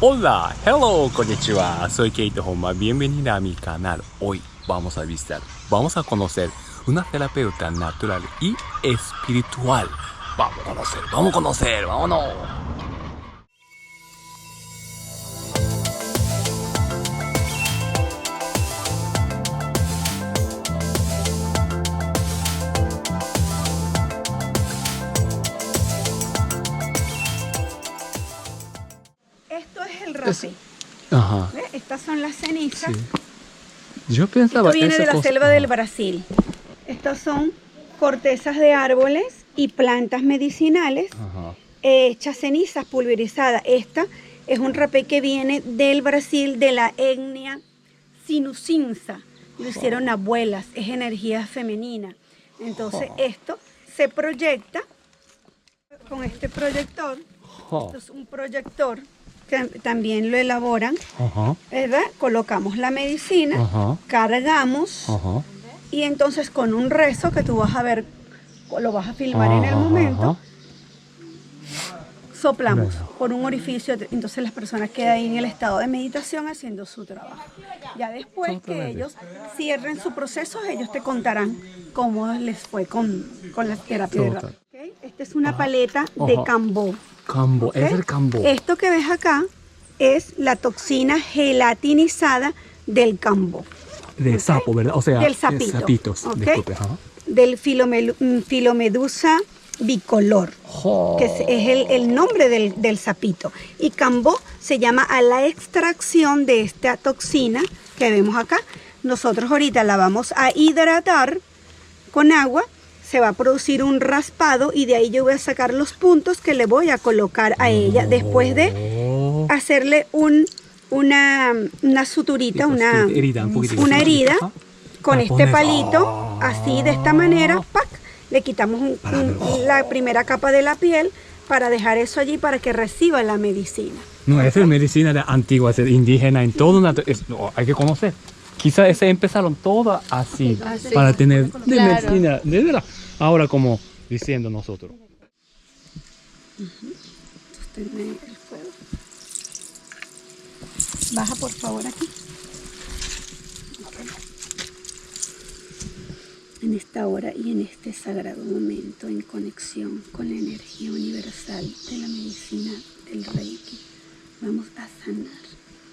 Hola, hello, konnichiwa, soy Keito Honma, bienvenida a mi canal. Hoy vamos a visitar, vamos a conocer una terapeuta natural y espiritual. Vamos a conocer, vámonos. Esto es el rapé. Ajá. ¿Ves? Estas son las cenizas. Sí. Yo pensaba Esto viene de la selva del Brasil. Estas son cortezas de árboles y plantas medicinales hechas cenizas pulverizadas. Esta es un rapé que viene del Brasil, de la etnia Sinucinza. Lo hicieron abuelas, es energía femenina. Entonces esto se proyecta con este proyector. Esto es un proyector que también lo elaboran, ¿verdad? Colocamos la medicina, cargamos y entonces con un rezo que tú vas a ver, lo vas a filmar en el momento, soplamos por un orificio, entonces las personas quedan ahí en el estado de meditación haciendo su trabajo. Ya después que ellos cierren su proceso, ellos te contarán cómo les fue con la terapia de rapé. ¿Okay? Esta es una paleta de cambó. Cambo, ¿okay? Es el cambo. Esto que ves acá es la toxina gelatinizada del cambo. De sapo, ¿verdad? O sea, del sapito. Sapitos, disculpe. Del Filomedusa bicolor, que es el nombre del sapito. Y cambo se llama a la extracción de esta toxina que vemos acá. Nosotros ahorita la vamos a hidratar con agua. Se va a producir un raspado y de ahí yo voy a sacar los puntos que le voy a colocar a ella después de hacerle una suturita, una herida con este palito, así de esta manera, ¡pac! Le quitamos la primera capa de la piel para dejar eso allí para que reciba la medicina. No, esa es medicina de antigua, es indígena, en todo, hay que conocer. Quizás empezaron todas así, para tener de medicina, de verdad. Ahora como diciendo nosotros. Sostenme el fuego. Baja por favor aquí. Okay. En esta hora y en este sagrado momento, en conexión con la energía universal de la medicina del Reiki, vamos a sanar,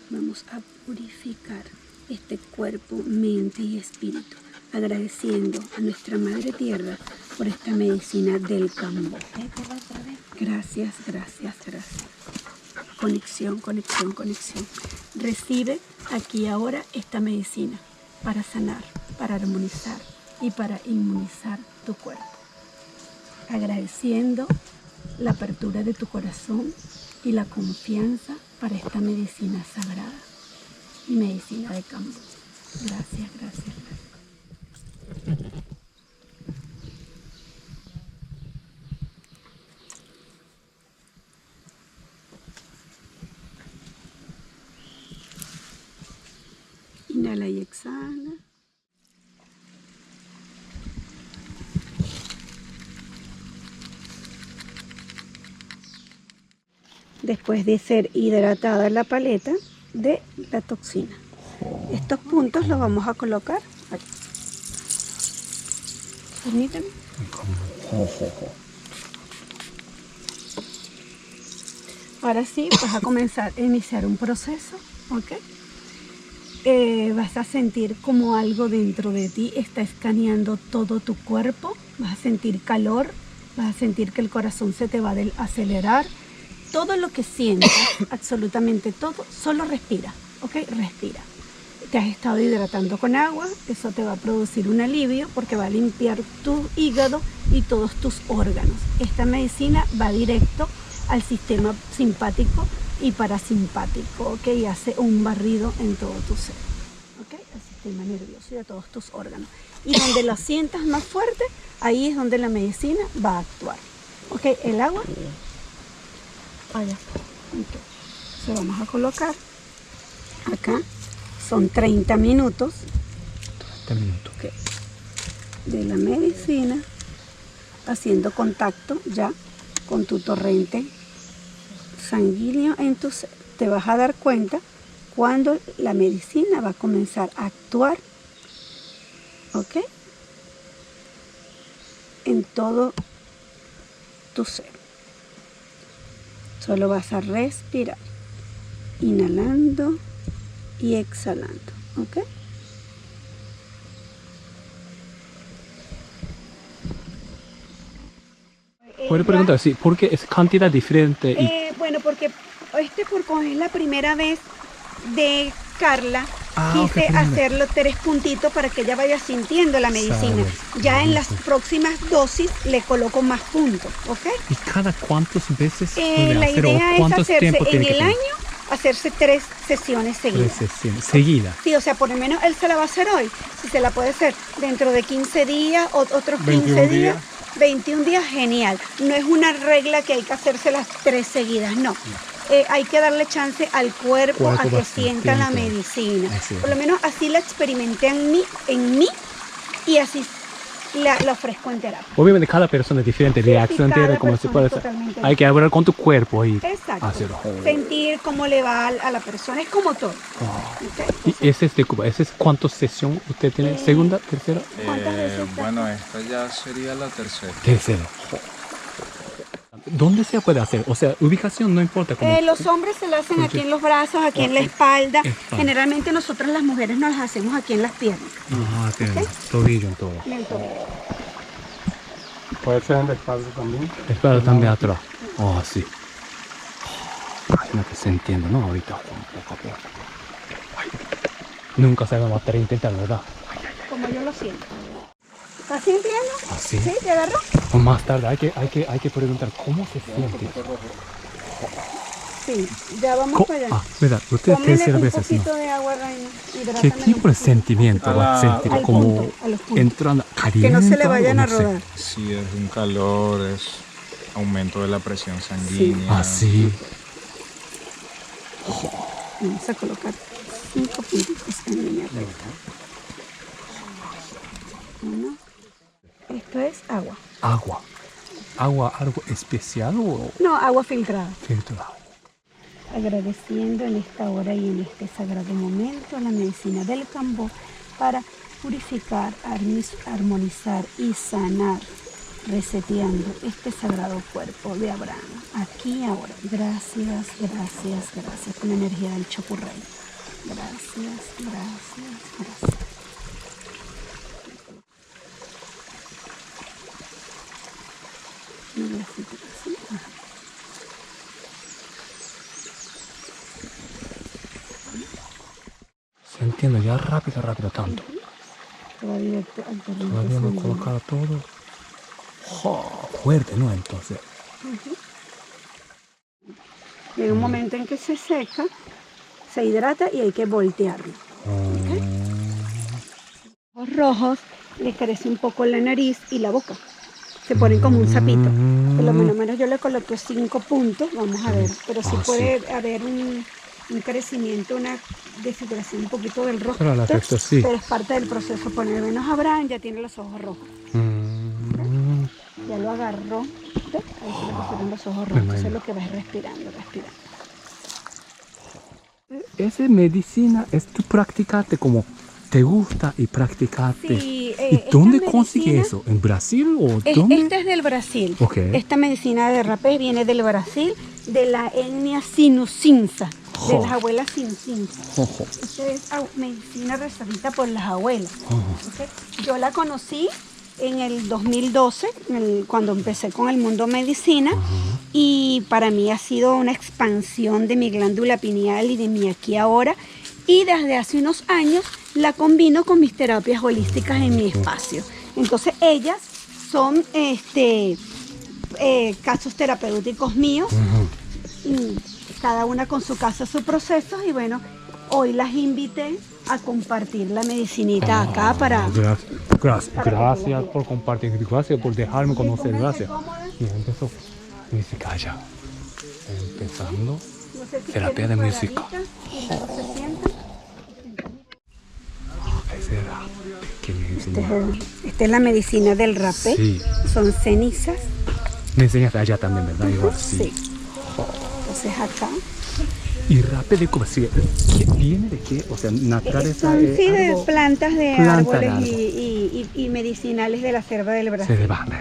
vamos a purificar este cuerpo, mente y espíritu, agradeciendo a nuestra Madre Tierra por esta medicina del cambo. Gracias, gracias, gracias. Conexión, conexión, conexión. Recibe aquí ahora esta medicina para sanar, para armonizar y para inmunizar tu cuerpo. Agradeciendo la apertura de tu corazón y la confianza para esta medicina sagrada y medicina de cambo. Gracias, gracias, gracias. Inhala y exhala. Después de ser hidratada la paleta de la toxina. Estos puntos los vamos a colocar aquí. Permíteme. Ahora sí, vas a comenzar a iniciar un proceso, ¿ok? Vas a sentir como algo dentro de ti está escaneando todo tu cuerpo. Vas a sentir calor, vas a sentir que el corazón se te va a acelerar. Todo lo que sientas, absolutamente todo, solo respira, ¿ok? Respira. Te has estado hidratando con agua, eso te va a producir un alivio porque va a limpiar tu hígado y todos tus órganos. Esta medicina va directo al sistema simpático y parasimpático, ¿ok? Y hace un barrido en todo tu ser, ¿ok? El sistema nervioso y de todos tus órganos. Y donde la sientas más fuerte, ahí es donde la medicina va a actuar, ¿ok? El agua, allá está. Okay. Se vamos a colocar acá. Son 30 minutos. 30 minutos. Okay. De la medicina, haciendo contacto ya con tu torrente sanguíneo en tu ser. te vas a dar cuenta cuando la medicina va a comenzar a actuar, ¿ok? En todo tu ser. Solo vas a respirar, inhalando y exhalando, ¿ok? Puedo preguntar, sí, ¿por qué es cantidad diferente? Bueno, porque como es la primera vez de Carla, quise hacerlo 3 puntitos para que ella vaya sintiendo la medicina. Ya en las próximas dosis le coloco más puntos, ¿ok? ¿Y cada cuántas veces puede la hacer idea o es cuántos hacerse tiempos en tiene que el tener? año, hacerse 3 sesiones seguidas. 3 sesiones seguidas. Sí, o sea, por lo menos él se la va a hacer hoy. Si se la puede hacer dentro de 15 días, otros 15 días, 21 días, genial. No es una regla que hay que hacerse las 3 seguidas, no. Hay que darle chance al cuerpo a que sienta la medicina. Por lo menos así la experimenté en mí y así la ofrezco en terapia. Obviamente cada persona es diferente, reacción tiene como se puede hacer. Hay que hablar con tu cuerpo y hacerlo. Sentir cómo le va a la persona, es como todo. ¿Y ese es cuántas sesiones usted tiene? ¿Segunda, tercera? ¿Cuántas veces? Bueno, esta ya sería la tercera. Tercera. ¿Dónde se puede hacer? O sea, ubicación no importa. Los hombres se lo hacen aquí en los brazos, aquí en la espalda. Generalmente nosotros las mujeres nos las hacemos aquí en las piernas. Ah, tiene tobillo en todo. En el tobillo. Puede ser en la espalda también. Espalda también atrás. Oh, sí. Imagínate, se entiende, ¿no? Ahorita, poco a poco. Ay. Nunca se va a matar a intentar, ¿verdad? Como yo lo siento. ¿Estás sintiendo? ¿Así? ¿Sí? ¿Te agarró? O más tarde hay que preguntar cómo se siente. Sí, ya vamos para allá. Ah, verdad, usted Póngale tercera un vez, poquito ¿no? de agua, Reina. ¿Qué Hidrátamelo tipo de un poquito. sentimiento va a sentir? Al Como punto, a los puntos. entrando caliente. Que no se le vayan o a no sé. rodar. Sí, es un calor, es aumento de la presión sanguínea. Ah, sí. Vamos a colocar 5 puntitos en línea recta. 1. Esto es agua. Agua. ¿Agua algo especial o No, agua filtrada. filtrado? Agradeciendo en esta hora y en este sagrado momento la medicina del Cambó para purificar, armonizar y sanar, reseteando este sagrado cuerpo de Abraham. Aquí y ahora. Gracias, gracias, gracias con la energía del Chocurrey. Gracias, gracias, gracias. Un bracito así. Ajá. Se entiende ya rápido tanto. Todavía Todavía no colocar todo. Fuerte, ¿no? Entonces. Llega un momento en que se seca, se hidrata y hay que voltearlo. Los rojos le crece un poco la nariz y la boca. Se ponen como un sapito. Por lo menos yo le coloqué 5 puntos, vamos a ver. Pero sí puede haber un crecimiento, una desfiguración un poquito del rostro. Pero al efecto sí. Pero es parte del proceso. Por lo menos Abraham ya tiene los ojos rojos. Ya lo agarró. ¿Ves? Ahí se le pusieron los ojos rojos. Entonces es lo que vas respirando. Esa medicina es tu practicarte como te gusta y practicarte. Sí, ¿Y dónde consigue eso? ¿En Brasil o dónde? Esta es del Brasil. Okay. Esta medicina de rapé viene del Brasil, de la etnia sinucinza, de las abuelas sinucinza. Esta es medicina recibida por las abuelas. ¿Okay? Yo la conocí en el 2012, cuando empecé con el mundo medicina, y para mí ha sido una expansión de mi glándula pineal y de mi aquí ahora, y desde hace unos años la combino con mis terapias holísticas en mi espacio. Entonces ellas son casos terapéuticos míos, y cada una con su caso, su proceso, y bueno, hoy las invité a compartir la medicinita acá para... Gracias por compartir, gracias por dejarme conocer, gracias. Y empezó música ya. Empezando terapia de música. Esta es la medicina del rapé. Sí. Son cenizas. Me enseñaste allá también, ¿verdad? Igual, sí. Sí. Entonces acá ¿Y rapé de cómo sigue? ¿Viene de qué? O sea, naturaleza. Son sí de algo- plantas de planta de árboles árbol. y medicinales de la selva del Se Brasil. debate.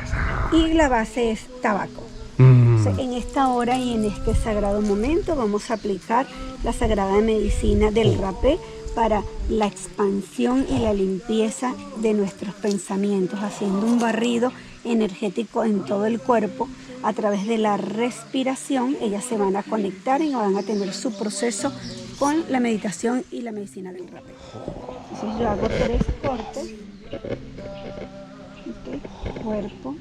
Y la base es tabaco. Mm. O sea, en esta hora y en este sagrado momento vamos a aplicar la sagrada medicina del rapé para la expansión y la limpieza de nuestros pensamientos, haciendo un barrido energético en todo el cuerpo a través de la respiración. Ellas se van a conectar y van a tener su proceso con la meditación y la medicina del rapé. Entonces yo hago 3 cortes. ¿Ok? Cuerpo,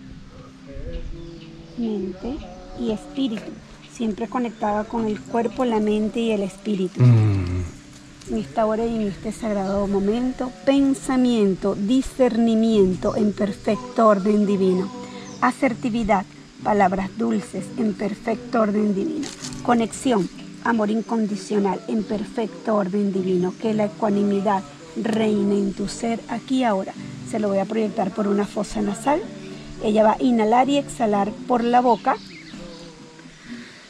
mente y espíritu, siempre conectada con el cuerpo, la mente y el espíritu. En esta hora y en este sagrado momento, pensamiento, discernimiento en perfecto orden divino, asertividad, palabras dulces en perfecto orden divino, conexión, amor incondicional en perfecto orden divino, que la ecuanimidad reine en tu ser aquí y ahora. Se lo voy a proyectar por una fosa nasal. Ella va a inhalar y exhalar por la boca.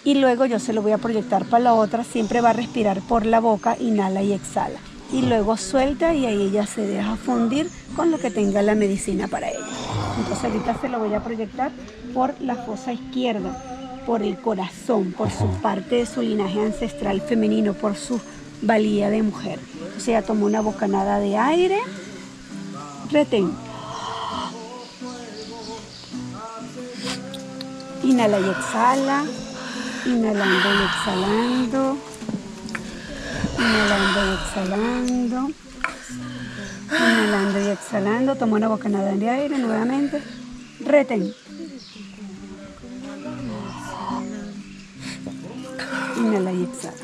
Y luego yo se lo voy a proyectar para la otra, siempre va a respirar por la boca, inhala y exhala. Y luego suelta y ahí ella se deja fundir con lo que tenga la medicina para ella. Entonces ahorita se lo voy a proyectar por la fosa izquierda, por el corazón, por su parte de su linaje ancestral femenino, por su valía de mujer. Entonces ella tomó una bocanada de aire, retén. Inhala y exhala. Inhalando y exhalando, inhalando y exhalando, inhalando y exhalando. Toma una bocanada de aire nuevamente. Retén. Inhala y exhala.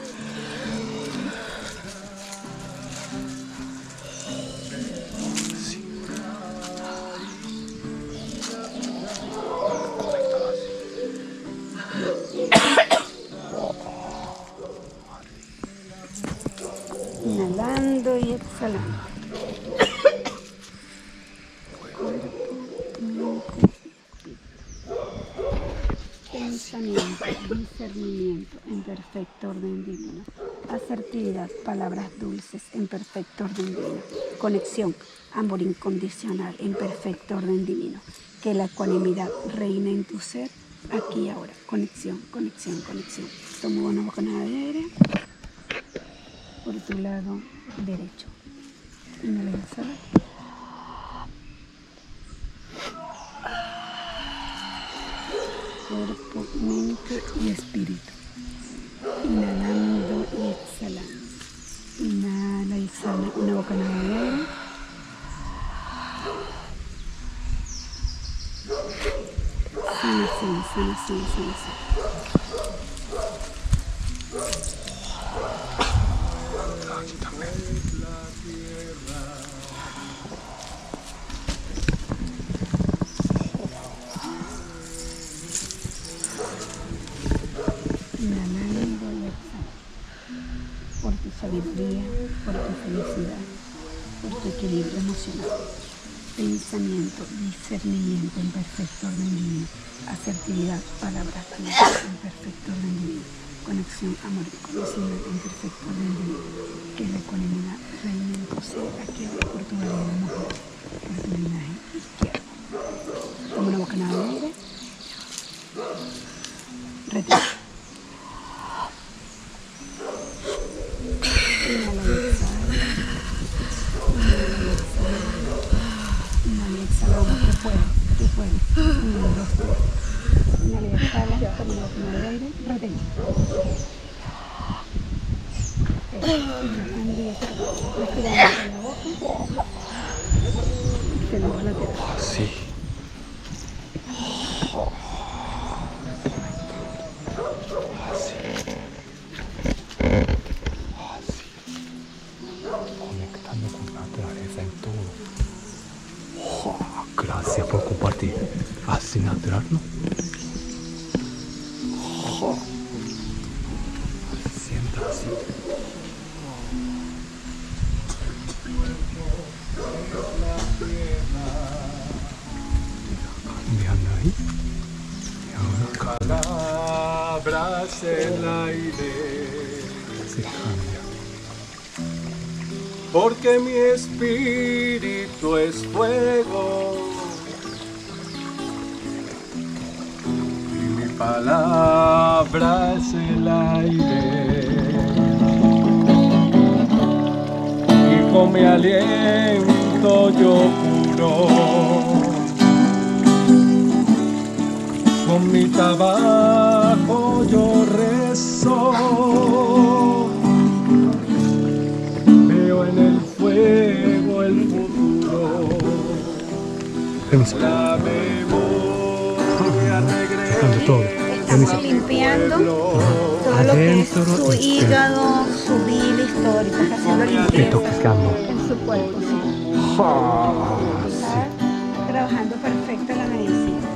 Inhalando y exhalando. Pensamiento, discernimiento en perfecto orden divino. Asertividad, palabras dulces en perfecto orden divino. Conexión, amor incondicional en perfecto orden divino. Que la ecuanimidad reine en tu ser aquí y ahora. Conexión, conexión, conexión. Toma una bocanada de aire por tu lado derecho. Inhala y exhala. Cuerpo, mente y espíritu. Inhalando y exhalando. Inhala y exhala una bocanada de aire. Sanación, sanación, sanación. Inhalando y exhalando. Por tu sabiduría, por tu felicidad, por tu equilibrio emocional. Pensamiento, discernimiento en perfecto orden divino. Asertividad, palabras dulces en perfecto orden divino. Conexión, amor incondicional en perfecto orden divino. Que la ecuanimidad reine en tu ser aquí ahora por tu valía de mujer, por tu linaje izquierdo. Toma una bocanada de aire. Retén. Inhala y exhala. Inhala y exhala. Inhala y exhala. Vamos, tú puedes, tú puedes. 1, 2, 3. Inhala y exhala. Toma una bocanada de aire. Retén. Inhalando y exhalando. Respirando por la boca. Exhalando lateral. Sí. Conectando con la naturaleza en todo. Gracias por compartir. Así natural, ¿no? Sienta así. Cambiando ahí. Y ahora Palabras en el aire se cambia. Porque mi espíritu es fuego y mi palabra es el aire, y con mi aliento yo curo, con mi trabajo yo rezo. En el fuego el futuro, Permiso. la memoria Sacando todo. Estamos limpiando todo lo que es su hígado, su bilis, todo. Ahorita está haciendo limpieza Detoxicando. en su cuerpo, sí. Está trabajando perfecto la medicina.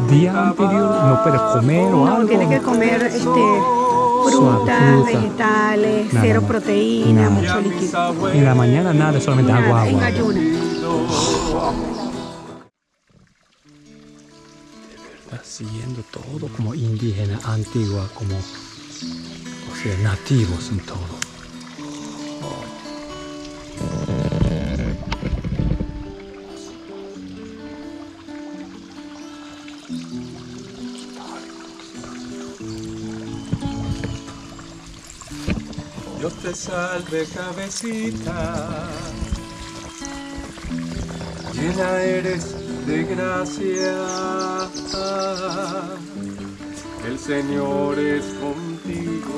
Día anterior no puede comer o No, algo. tiene que comer frutas, fruta. vegetales, Nada cero más. proteína, Nada. mucho líquido. En la mañana nada, solamente agua, Nada, en agua. ayunas. Está siguiendo todo como indígena, antigua, como, o sea, nativos en todo. Dios te salve, cabecita, llena eres de gracia, el Señor es contigo,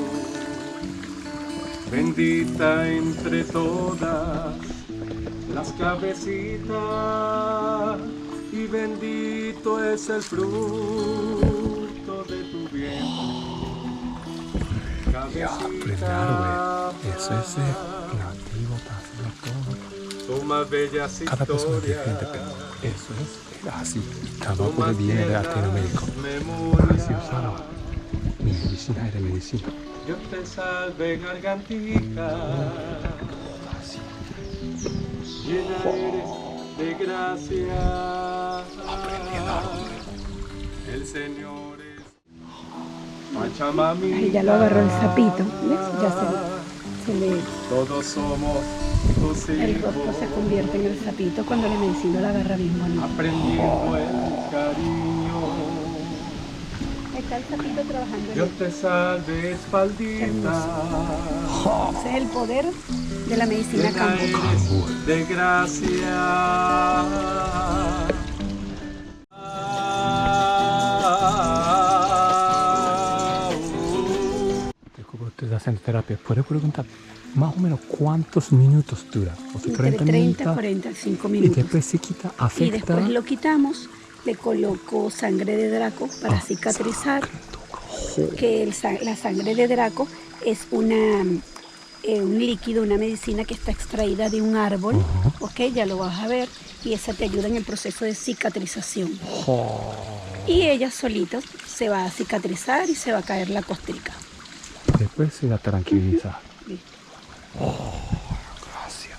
bendita entre todas las cabecitas, y bendito es el fruto de tu vientre. Ya, pues claro, güey. Eso es nativo, está haciendo todo. Tu más bellas Cada persona es historias, diferente, pero eso es así. Tabaco que viene de Latinoamérica. Así usado. Mi medicina es de medicina. Dios te salve, gargantita, Así. llena eres de gracia. Aprendiendo algo. El Señor es Pachamamita. Ahí ya lo agarró el sapito, ¿ves? Ya se le, Todos somos tus el rostro se hijos, convierte en el sapito cuando la medicina lo agarra bien bonito. aprendiendo el cariño. Está el sapito trabajando en Dios te salve, espaldita. Ese es el poder de la medicina Llena campo. eres de gracia. Descubro que estás haciendo terapia. ¿Puedo preguntar más o menos cuántos minutos dura? O sea, Entre 30 y minutos. 45 Y minutos. después se quita, Y afecta. después lo quitamos, le coloco sangre de Draco para cicatrizar, que la sangre de Draco es un líquido, una medicina que está extraída de un árbol, ok, ya lo vas a ver, y esa te ayuda en el proceso de cicatrización. Y ella solita se va a cicatrizar y se va a caer la costrica. Después se la tranquiliza. Listo. Gracias.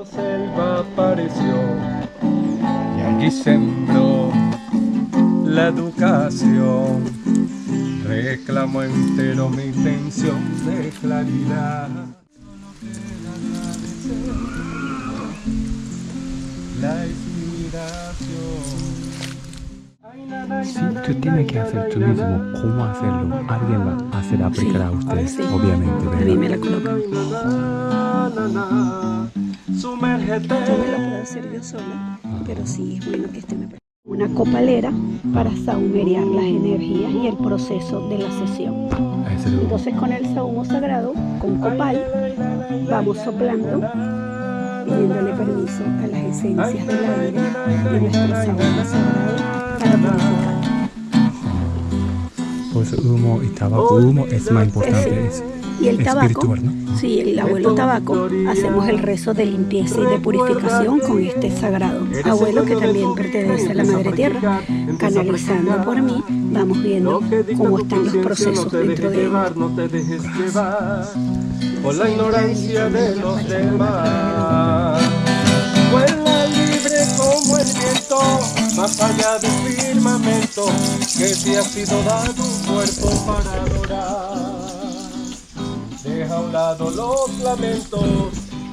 Selva apareció y allí sembró la educación. Reclamo entero mi intención de claridad. La inspiración. Si tú tienes que hacer tú mismo, ¿cómo hacerlo? Alguien va a hacer aplicar a ustedes, sí. obviamente, A mí me ¿verdad? la colocan. sumérgete. Yo me lo puedo hacer yo sola, pero sí es bueno que esté una copalera para saumerear las energías y el proceso de la sesión. Entonces con el saumo sagrado, con copal, vamos soplando, pidiéndole permiso a las esencias del aire de nuestro saumo sagrado para purificar. Pues humo y tabaco, humo es más importante. Y el tabaco, espiritual, ¿no? sí, el abuelo tabaco, hacemos el rezo de limpieza y de purificación con este sagrado abuelo que también pertenece a la Madre Tierra. Canalizando por mí, vamos viendo cómo están los procesos dentro de él. No te dejes llevar por la ignorancia de los demás. Vuela libre como el viento, más allá del firmamento, que te ha sido dado un cuerpo para adorar. Deja a un lado los lamentos,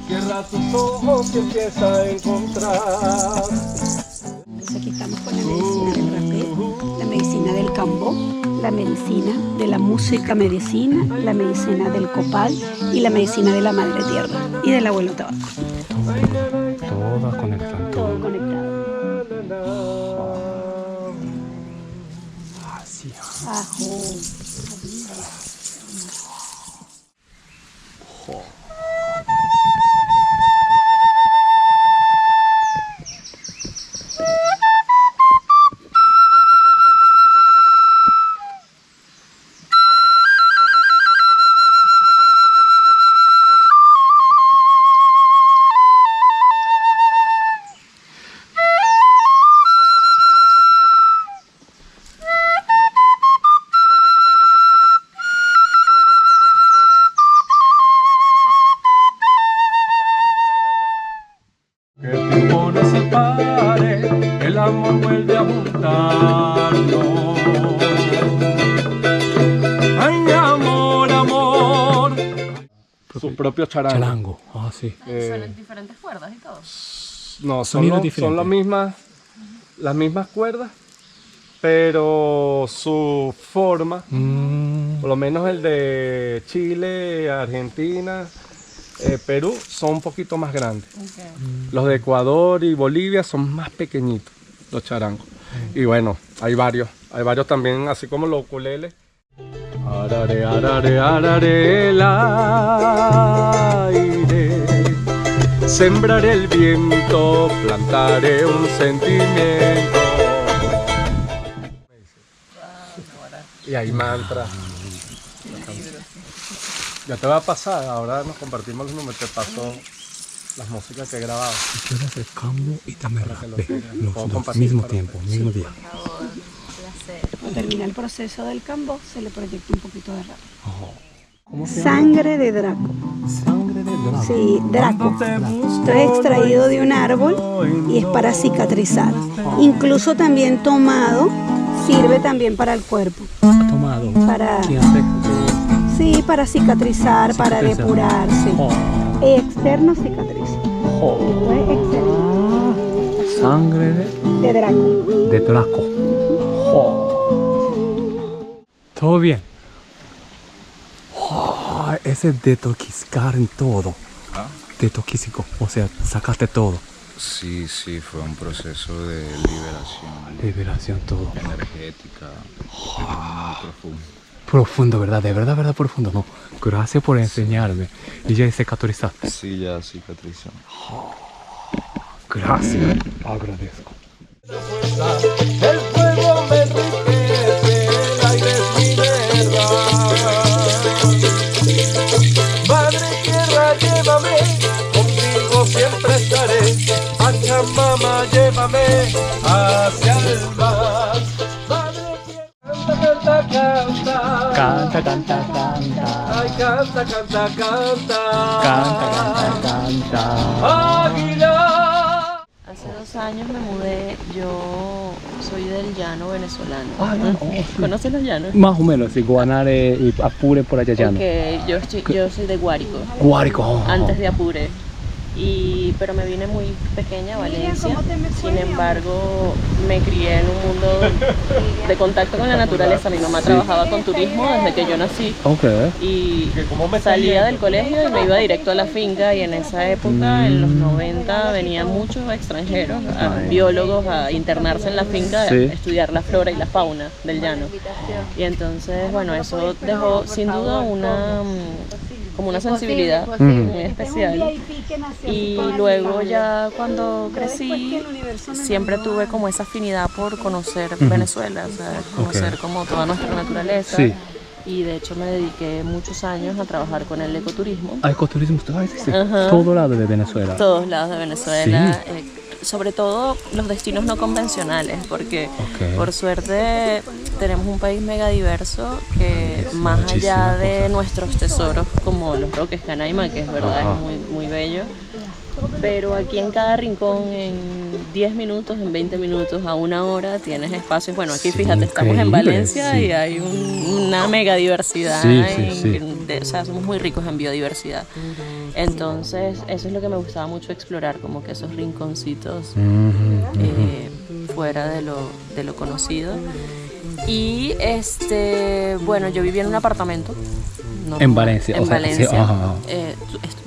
cierra tus ojos y empieza a encontrar. Entonces aquí estamos con la medicina del rapé, la medicina del cambó, la medicina de la música medicina, la medicina del copal y la medicina de la Madre Tierra y del abuelo tabaco. Todas conectan, Todo conectado. Así. Ajo. Que tiempo no separe, el amor vuelve a juntarnos. Ay, amor, amor. Su propio charango. Charango, sí. Son diferentes cuerdas y todo. No, Sonidos son diferentes. las mismas cuerdas, pero su forma, por lo menos el de Chile, Argentina, Perú, son un poquito más grandes. Okay. Los de Ecuador y Bolivia son más pequeñitos, los charangos. Y bueno, hay varios también, así como los ukuleles. Arare, arare, arare, el aire. Sembraré el viento, plantaré un sentimiento. Y hay mantras. Ya te va a pasar, ahora nos compartimos los números, te paso las músicas que he grabado. Quiero hacer cambio y también rapé. Los Puedo dos, compartir mismo para- tiempo, mismo día. Cuando termina el proceso del cambó, se le proyecta un poquito de rap. ¿Cómo se llama? Sangre de Draco. Sangre de dragón. Sí, Draco. Esto es extraído de un árbol y es para cicatrizar. Incluso también tomado, sirve también para el cuerpo. Tomado. Para, ¿Quién hace? sí, para cicatrizar, para Cicatrizar. depurarse. Oh, Externo cicatriz. oh. Esto es excelente. Sangre De Draco. de Draco. Oh. Todo bien. Oh, ese detoxicar en todo. Detoxico, o sea, sacaste todo. Sí, sí, fue un proceso de liberación Liberación, todo. energética muy profundo. Profundo, ¿verdad? De verdad, verdad, profundo. No, gracias por enseñarme. Y ya cicatrizaste. Sí, ya cicatrizó. Gracias. Agradezco. El fuego me enriquece, el aire es mi verdad. Madre tierra, llévame, contigo siempre estaré. Pachamama, llévame hacia el mar. Madre tierra, canta, canta, Canta, canta, canta. ay, canta, canta, canta. Canta, canta, canta. Águila. Hace 2 años me mudé, yo soy del llano venezolano. Ah, no, oh, sí. ¿Conoces los llanos? Más o menos, sí, Guanare y Apure por allá ya no. Ok, yo soy de Guárico, Guárico. antes de Apure. pero me vine muy pequeña a Valencia. Sin embargo, me crié en un mundo de contacto con la naturaleza. Mi mamá trabajaba con turismo desde que yo nací. Y salía del colegio y me iba directo a la finca, y en esa época, en los 90, venían muchos extranjeros, biólogos, a internarse en la finca, a estudiar la flora y la fauna del llano. Y entonces, bueno, eso dejó sin duda como una sensibilidad muy especial. Y luego ya cuando crecí siempre tuve como esa afinidad por conocer Venezuela, o sea, conocer como toda nuestra naturaleza. Y de hecho me dediqué muchos años a trabajar con el ecoturismo. Ecoturismo, todo lado de Venezuela. Todos lados de Venezuela. Sobre todo los destinos no convencionales, porque por suerte tenemos un país mega diverso que más allá de nuestros tesoros como los Roques Canaima, que es verdad, es muy, muy bello, pero aquí en cada rincón, en 10 minutos, en 20 minutos, a una hora, tienes espacios. Bueno, aquí fíjate, estamos en Valencia y hay una mega diversidad, o sea, somos muy ricos en biodiversidad. Entonces, eso es lo que me gustaba mucho explorar, como que esos rinconcitos fuera de lo conocido. Y bueno, yo vivía en un apartamento. En Valencia. En Valencia.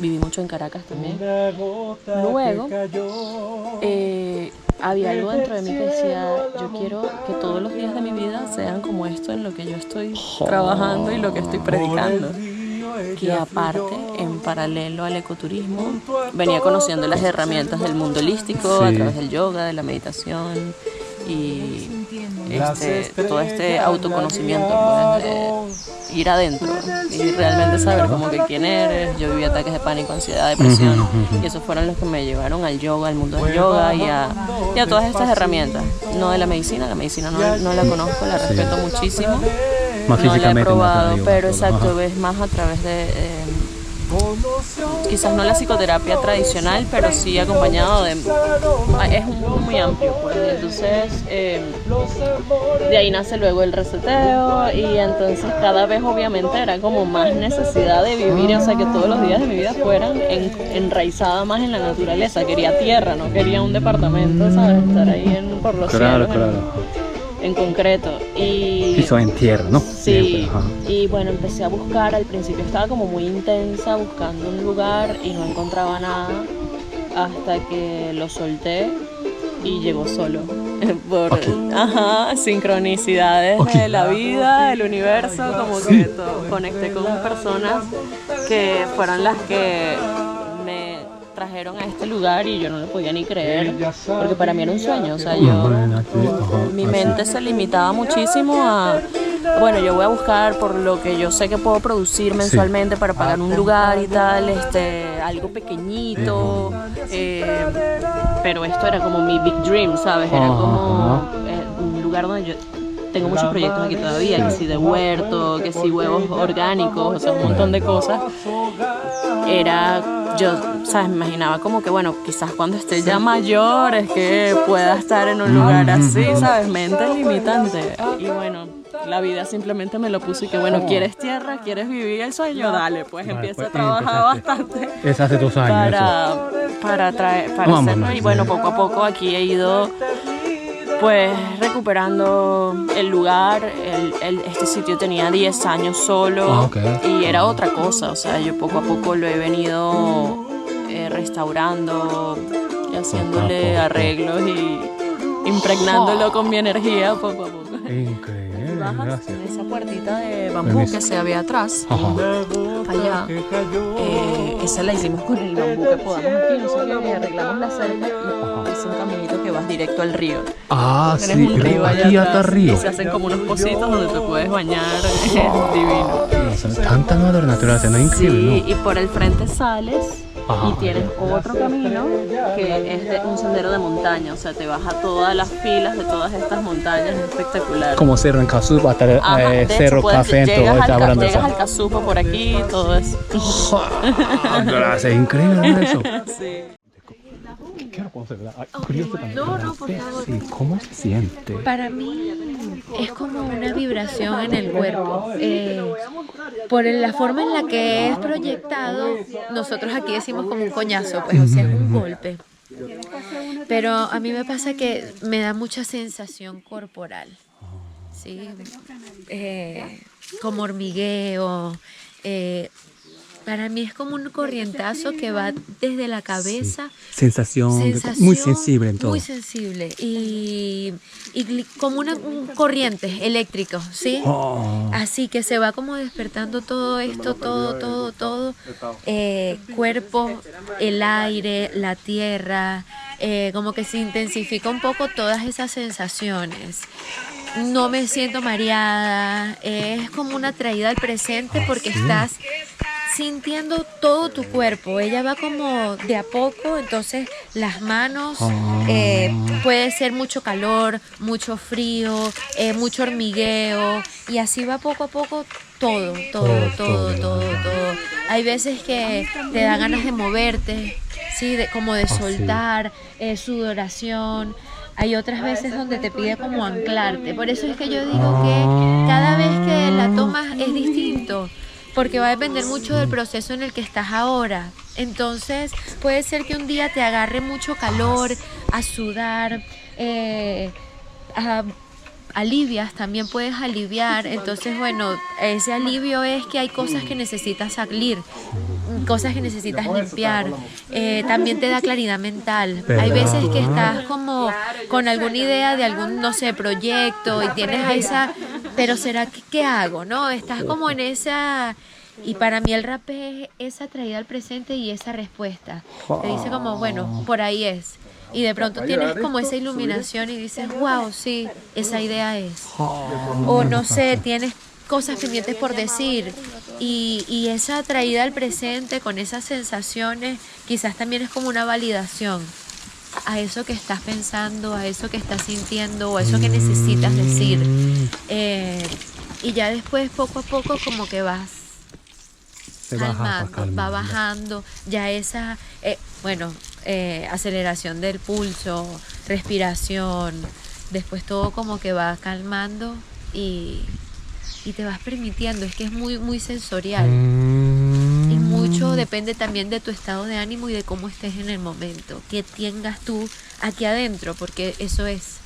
Viví mucho en Caracas también. Luego, había algo dentro de mí que decía, yo quiero que todos los días de mi vida sean como esto en lo que yo estoy trabajando y lo que estoy predicando. Que aparte, en paralelo al ecoturismo, venía conociendo las herramientas del mundo holístico a través del yoga, de la meditación y todo este autoconocimiento, pues, de ir adentro y realmente saber como que quién eres. Yo viví ataques de pánico, ansiedad, depresión, y esos fueron los que me llevaron al yoga, al mundo del yoga y a todas estas herramientas. No de la medicina no la conozco, la respeto muchísimo. Más no la he probado, no pero exacto, es más a través de, quizás no la psicoterapia tradicional, pero sí acompañado de, es un mundo muy amplio, pues. Entonces de ahí nace luego el reseteo, y entonces cada vez obviamente era como más necesidad de vivir, o sea, que todos los días de mi vida fueran enraizada más en la naturaleza. Quería tierra, no quería un departamento, ¿sabes? Estar ahí por los cielos. En concreto. Y piso en tierra, ¿no? Sí. Y bueno, empecé a buscar. Al principio estaba como muy intensa buscando un lugar y no encontraba nada, hasta que lo solté y llegó solo. Por sincronicidades de la vida, del universo, como que conecté con personas que fueron las que me trajeron a este lugar, y yo no lo podía ni creer, porque para mí era un sueño. O sea, mi mente se limitaba muchísimo a, bueno, yo voy a buscar por lo que yo sé que puedo producir mensualmente para pagar un lugar y tal, algo pequeñito, pero esto era como mi big dream, ¿sabes? Era como un lugar donde yo tengo muchos proyectos aquí todavía, que si de huerto, que si huevos orgánicos, o sea, un montón de cosas. Yo, ¿sabes? Me imaginaba como que, bueno, quizás cuando esté ya mayor es que pueda estar en un lugar así, ¿sabes? Mente limitante. Y bueno, la vida simplemente me lo puso, y que, bueno, ¿quieres tierra? ¿Quieres vivir el sueño? Dale, pues empieza a trabajar bastante. Es hace 2 años. Para hacerlo. Y bueno, poco a poco aquí he ido, pues, recuperando el lugar. Este sitio tenía 10 años solo, y era otra cosa. O sea, yo poco a poco lo he venido restaurando y haciéndole arreglos y impregnándolo con mi energía poco a poco. Increíble. Bajas en esa puertita de bambú que se ve atrás, allá, esa la hicimos con el bambú que podamos aquí, no sé qué, arreglamos la cerca y es un caminito que vas directo al río. Sí, un río aquí hasta el río. Y se hacen como unos pocitos donde te puedes bañar, es divino. Tanta naturaleza, ¿no? Increíble, Sí, ¿no? Y por el frente sales y tienes otro camino que es un sendero de montaña, o sea, te vas a todas las filas de todas estas montañas, es espectacular. Como Cerro en Casupa, Cerro Cafento, llegas al Casupa por aquí, todo eso. Gracias, increíble eso. Sí. Quiero conocer, ¿verdad? Ok, Curioso también. no, por favor. Sí, ¿cómo se siente? Para mí es como una vibración en el cuerpo. Por la forma en la que es proyectado, nosotros aquí decimos como un coñazo, pues, o sea, es un golpe. Pero a mí me pasa que me da mucha sensación corporal, ¿sí? Como hormigueo. Para mí es como un corrientazo que va desde la cabeza. Sí. Sensación muy sensible en todo. Muy sensible. Y como un corriente eléctrico, ¿sí? Oh. Así que se va como despertando todo esto, todo. Cuerpo, el aire, la tierra. Como que se intensifica un poco todas esas sensaciones. No me siento mareada. Es como una traída al presente porque estás sintiendo todo tu cuerpo. Ella va como de a poco, entonces las manos, puede ser mucho calor, mucho frío, mucho hormigueo, y así va poco a poco todo. Hay veces que te da ganas de moverte, ¿sí? Como de soltar, sudoración. Hay otras veces donde te pide como anclarte. Por eso es que yo digo que cada vez que la tomas es distinto, porque va a depender mucho del proceso en el que estás ahora. Entonces puede ser que un día te agarre mucho calor, a sudar, alivias, también puedes aliviar. Entonces, bueno, ese alivio es que hay cosas que necesitas salir, cosas que necesitas limpiar. También te da claridad mental. Hay veces que estás como con alguna idea de algún, no sé, proyecto, y tienes esa, pero ¿será que qué hago? ¿No? Estás como en esa. Y para mí el rap es esa traída al presente y esa respuesta. Te dice como, bueno, por ahí es. Y de pronto tienes como esa iluminación y dices, wow, sí, esa idea es. O no sé, tienes cosas pendientes por decir. Y esa traída al presente con esas sensaciones quizás también es como una validación a eso que estás pensando, a eso que estás sintiendo, o a eso que necesitas decir. Y ya después, poco a poco, como que vas calmando, va bajando ya esa, aceleración del pulso, respiración, después todo como que va calmando y te vas permitiendo. Es que es muy, muy sensorial y mucho depende también de tu estado de ánimo y de cómo estés en el momento, que tengas tú aquí adentro, porque eso es,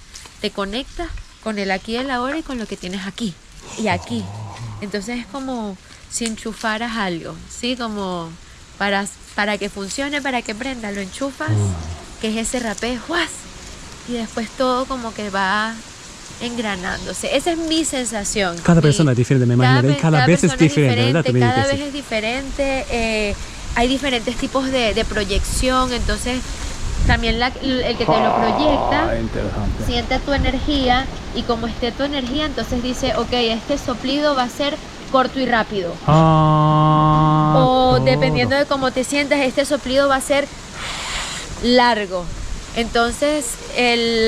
te conectas con el aquí y el ahora y con lo que tienes aquí y aquí. Entonces es como si enchufaras algo, ¿sí? Como para que funcione, para que prenda, lo enchufas, que es ese rapé, ¡juas! Y después todo como que va engranándose. Esa es mi sensación. Cada persona es diferente, me imagino. Cada vez es diferente, ¿verdad? Cada vez es diferente. Hay diferentes tipos de proyección, entonces también el que te lo proyecta siente tu energía, y como esté tu energía, entonces dice, ok, este soplido va a ser corto y rápido. O dependiendo de cómo te sientas, este soplido va a ser largo. Entonces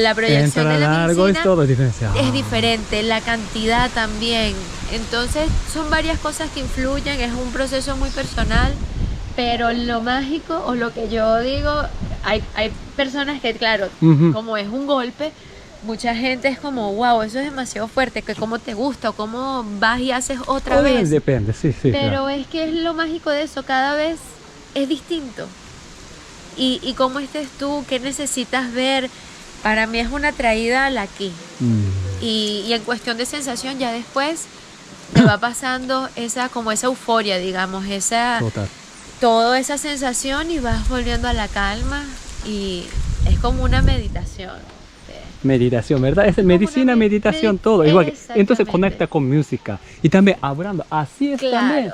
la proyección de la medicina es diferente, la cantidad también. Entonces son varias cosas que influyen, es un proceso muy personal, pero lo mágico, o lo que yo digo, hay personas que, claro, como es un golpe, mucha gente es como, wow, eso es demasiado fuerte, que cómo te gusta, o cómo vas y haces otra vez. Depende, sí. Pero claro, es que es lo mágico de eso, cada vez es distinto. Y cómo estés tú, qué necesitas ver, para mí es una traída al aquí. Y en cuestión de sensación, ya después te va pasando esa euforia, digamos, toda esa sensación, y vas volviendo a la calma, y es como una meditación. Meditación, ¿verdad? Es medicina, meditación, todo. Igual que, entonces conecta con música. Y también hablando, así es también.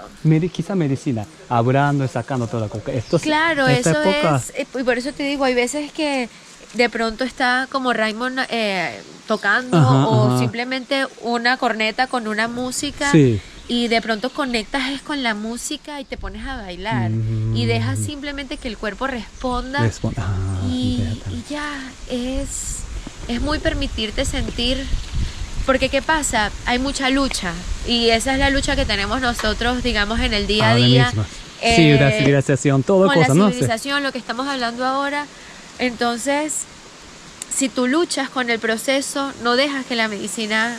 Quizá medicina, hablando y sacando toda la coca. Claro, eso es. Y por eso te digo, hay veces que de pronto está como Raymond tocando, simplemente una corneta con una música. Sí. Y de pronto conectas con la música y te pones a bailar. Y dejas simplemente que el cuerpo responda. Y ya es muy permitirte sentir, porque ¿qué pasa? Hay mucha lucha, y esa es la lucha que tenemos nosotros, digamos, en el día a día. Sí, la civilización, todo con cosa, la ¿no? civilización, lo que estamos hablando ahora, Entonces, si tú luchas con el proceso, no dejas que la medicina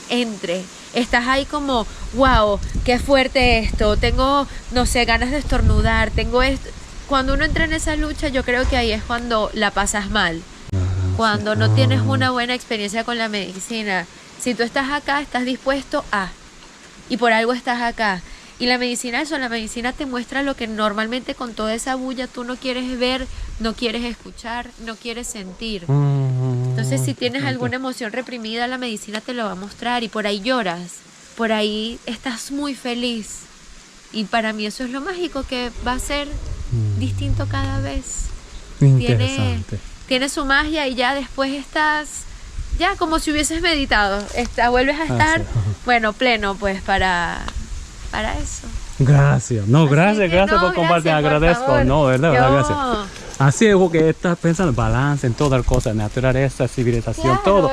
entre. Estás ahí como, wow, qué fuerte esto, tengo, no sé, ganas de estornudar, tengo esto. Cuando uno entra en esa lucha, yo creo que ahí es cuando la pasas mal. Cuando no tienes una buena experiencia con la medicina. Si tú estás acá, estás dispuesto a, y por algo estás acá. Y la medicina te muestra lo que normalmente con toda esa bulla tú no quieres ver, no quieres escuchar, no quieres sentir. Entonces, si tienes alguna emoción reprimida, la medicina te lo va a mostrar y por ahí lloras, por ahí estás muy feliz. Y para mí eso es lo mágico, que va a ser distinto cada vez. Interesante. Tiene su magia y ya después estás, ya como si hubieses meditado, vuelves a estar, bueno, pleno pues para eso. Gracias. No, gracias, que, gracias no, por compartir. gracias, por Agradezco. favor. No, verdad, Yo- gracias. Así es porque estás pensando en balance en todas las cosas, naturaleza, civilización, Claro, todo.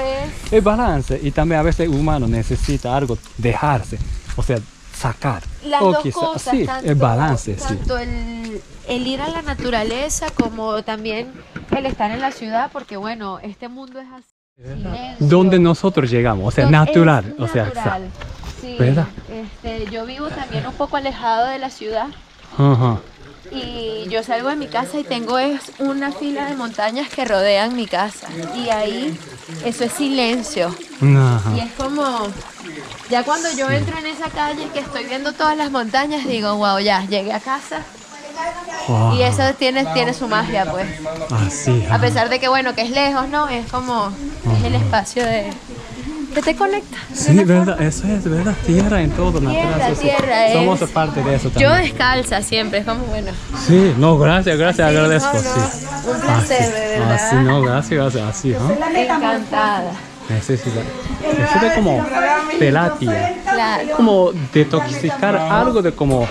El balance. Y también a veces el humano necesita algo, dejarse, o sea, sacar. Las O dos quizá- cosas, sí, tanto, el balance, sí. tanto el ir a la naturaleza como también el estar en la ciudad, porque bueno, este mundo es así. Silencio. Donde nosotros llegamos, o sea, No, natural, es o sea, natural. Sí, ¿verdad? yo vivo también un poco alejado de la ciudad ajá. y yo salgo de mi casa y tengo una fila de montañas que rodean mi casa y ahí eso es silencio. Ajá. Y es como, ya cuando yo entro en esa calle que estoy viendo todas las montañas, digo, wow, ya llegué a casa. Wow. Y eso tiene su magia, pues. Así. A pesar de que, bueno, que es lejos, ¿no? Es como, es el espacio que te conecta. Sí, verdad, eso es, verdad. Tierra en todo, naturaleza. sí. Tierra, Somos es- parte de eso Yo también. descalza siempre, es como, bueno. Sí, no, gracias, agradezco. no, sí. un placer, Así, de verdad. así, no, gracias, así, ¿no? Encantada. Necesita como terapia, Claro. como detoxificar algo de como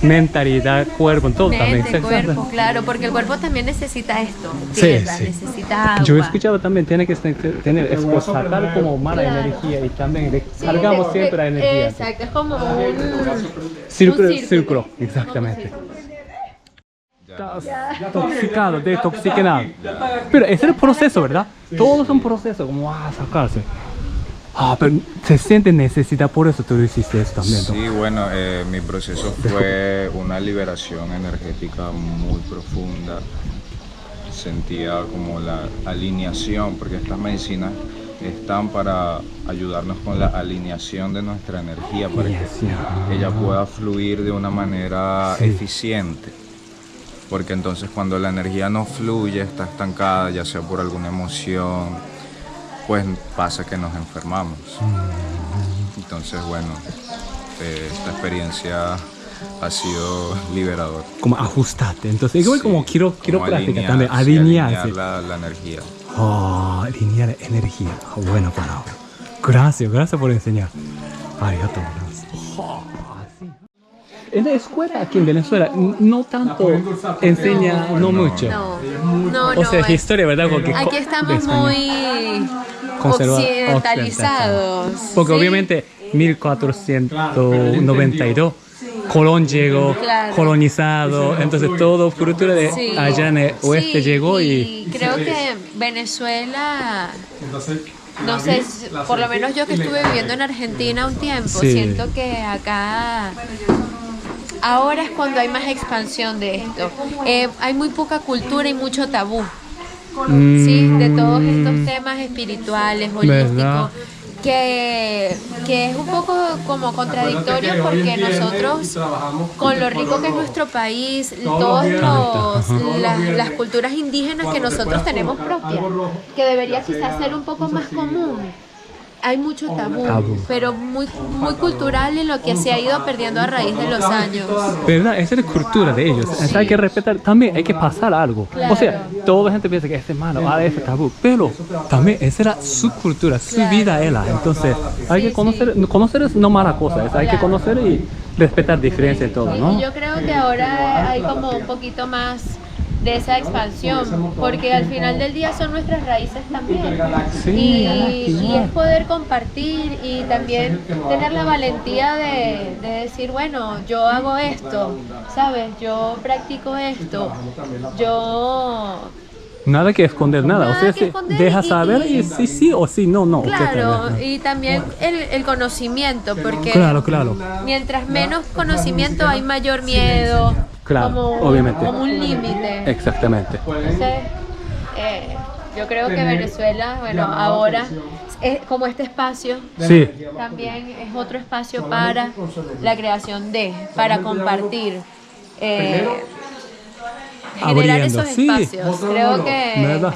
mentalidad, cuerpo, todo también. Mente, cuerpo, claro, porque el cuerpo también necesita esto. Sí, Tierra, sí. necesita agua. Yo he escuchado también, tiene que tener, sacar como mala Claro. energía y también Sí, cargamos siempre la energía. Exacto, es como un Círculo, exactamente. Intoxicado, detoxicado. Pero ese es el proceso, ¿verdad? Todo es un proceso, como sacarse. Pero se siente necesidad, por eso tú lo hiciste eso también. ¿no? Sí, bueno, mi proceso fue una liberación energética muy profunda. Sentía como la alineación, porque estas medicinas están para ayudarnos con la alineación de nuestra energía, para que ella pueda fluir de una manera eficiente. Porque entonces cuando la energía no fluye, está estancada, ya sea por alguna emoción, pues pasa que nos enfermamos. Entonces, bueno, esta experiencia ha sido liberadora. Como ajustarte. Entonces, igual como quiero Como práctica también, alinear alinearse. la energía. Alinear energía. Buena palabra. Gracias por enseñar. Arigato. En la escuela aquí en Venezuela no tanto enseña, no mucho. No, O sea, es- historia, ¿verdad? Porque Aquí estamos muy occidentalizados. Porque ¿sí? obviamente 1492 Colón llegó, Claro. colonizado, entonces todo cultura de Sí. allá en el oeste Sí, llegó y creo que Venezuela, no sé, por lo menos yo que estuve viviendo en Argentina un tiempo, Sí. siento que acá ahora es cuando hay más expansión de esto. Hay muy poca cultura y mucho tabú, sí, de todos estos temas espirituales, ¿Verdad? holísticos. Que es un poco como contradictorio porque nosotros, con lo rico que es nuestro país, todas las culturas indígenas que nosotros tenemos propias, que debería quizás ser un poco más común. Hay mucho tabú, pero muy cultural en lo que se ha ido perdiendo a raíz de los años. ¿Verdad? Esa es la cultura de ellos. Entonces hay que respetar, también hay que pasar algo. Claro. O sea, toda la gente piensa que es malo, es tabú, pero también esa era su cultura, su Claro. vida era. Entonces hay que conocer es no mala cosa, hay que conocer y respetar diferencias y todo, ¿no? Y yo creo que ahora hay como un poquito más de esa expansión, porque al final del día son nuestras raíces también. Sí, y es poder compartir y también tener la valentía de decir, bueno, yo hago esto, ¿sabes? Yo practico esto, yo Nada que esconder, nada. Nada O sea, que si esconder deja y- saber y sí, sí o sí, no, no. Claro, etcétera. y también el conocimiento, porque Claro, claro. mientras menos conocimiento hay mayor miedo, Claro, obviamente. como un límite. Exactamente. Entonces, yo creo que Venezuela, bueno, ahora es como este espacio Sí, también es otro espacio para la creación para compartir, generar Abriendo, esos sí. espacios. Creo que ¿verdad?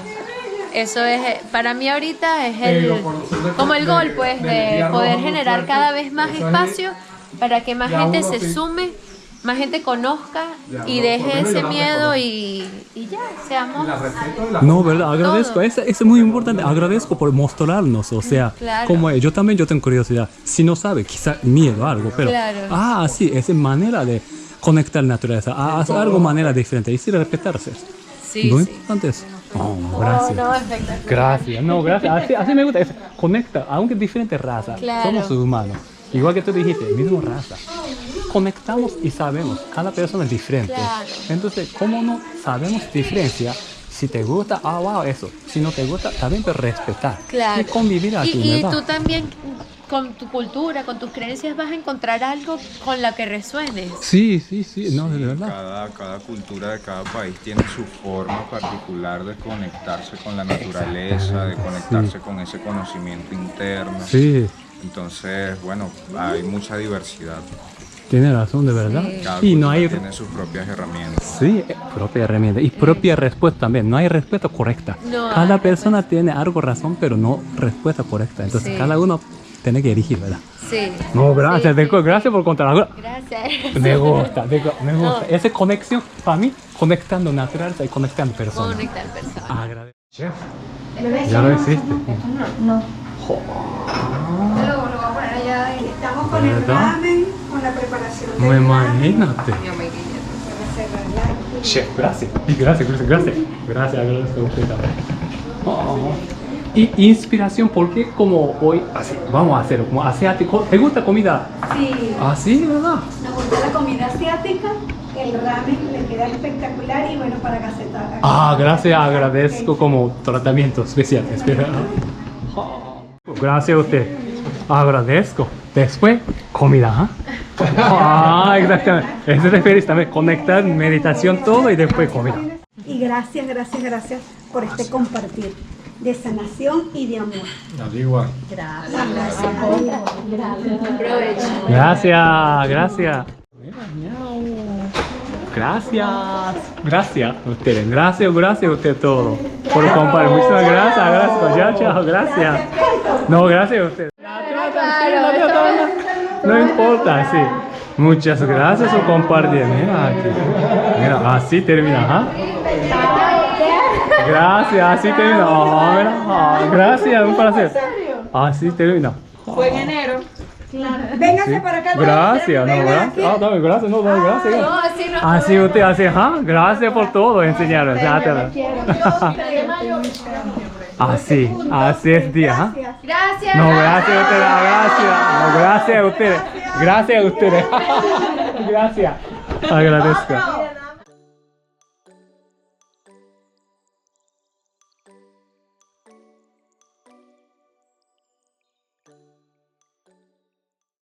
eso es, para mí ahorita es como el gol, pues, de poder generar cada vez más espacio para que más gente se sume, más gente conozca y deje ese miedo y ya, seamos... No, ¿verdad? Agradezco. Todo. Es muy importante. Agradezco por mostrarnos. O sea, Claro. como yo también yo tengo curiosidad. Si no sabe, quizá miedo, algo. Pero, Claro. sí, es manera de conectar la naturaleza. Hacer algo manera diferente. Y sí, respetarse. Sí, Muy sí. importante eso. Oh, gracias. No, espectacular. Gracias. No, gracias. Así me gusta. Conecta, aunque diferentes razas. Claro. Somos humanos. Igual que tú dijiste, mismo raza. Conectamos y sabemos, cada persona es diferente. Claro. Entonces, ¿cómo no sabemos diferencia? Si te gusta, wow, eso. Si no te gusta, también pero respetar. Claro. Y convivir aquí, Y ¿verdad? tú también, con tu cultura, con tus creencias, vas a encontrar algo con la que resuenes. Sí, no, de verdad. Cada cultura de cada país tiene su forma particular de conectarse con la naturaleza, de conectarse con ese conocimiento interno. Sí, Entonces, bueno, hay mucha diversidad. tiene razón, de verdad. Cada Y no cultura hay... tiene sus propias herramientas. Sí, propia herramienta y propia respuesta también. No hay respuesta correcta. No Cada hay persona tiene algo razón, pero no respuesta correcta. Entonces, Sí. cada uno tiene que elegir, ¿verdad? Sí. No, gracias, Sí, sí. gracias por contar algo. Gracias. Me gusta, me gusta. No. Esa conexión, para mí, conectando naturaleza y conectando personas. Conectar personas. Agradezco. Chef, ya lo hiciste. Estamos con el ¿Verdad? ramen, con la preparación No del imagínate. Chef, gracias. Y gracias. Gracias, agradezco a usted también. Oh. Y inspiración, porque como hoy, así, vamos a hacerlo, como asiático. ¿Te gusta comida? Sí, Así, ¿verdad? nos gusta la comida asiática, el ramen le queda espectacular y bueno, para cacetar. Gracias, agradezco como tratamiento especial. Espera. Gracias a usted. Agradezco. Después, comida. Exactamente. Eso se refiere también, conectar, meditación, todo y después comida. Y gracias por este compartir de sanación y de amor. Gracias. Gracias. Gracias a ustedes. Gracias a ustedes todos por compartir. Muchas gracias. Chao. Gracias. No, gracias a ustedes. No importa, sí. Muchas gracias por compartir. Mira aquí. Mira, así termina. Gracias, así termina. Mira. Gracias, un placer. Así termina. Fue en enero. Véngase para acá. Gracias, no, gracias. Dame gracias, no, dame gracias. No, así no. Así usted hace, gracias por todo, enseñar. Así es día, Gracias. No, gracias a ustedes, gracias a ustedes. Gracias. Agradezco.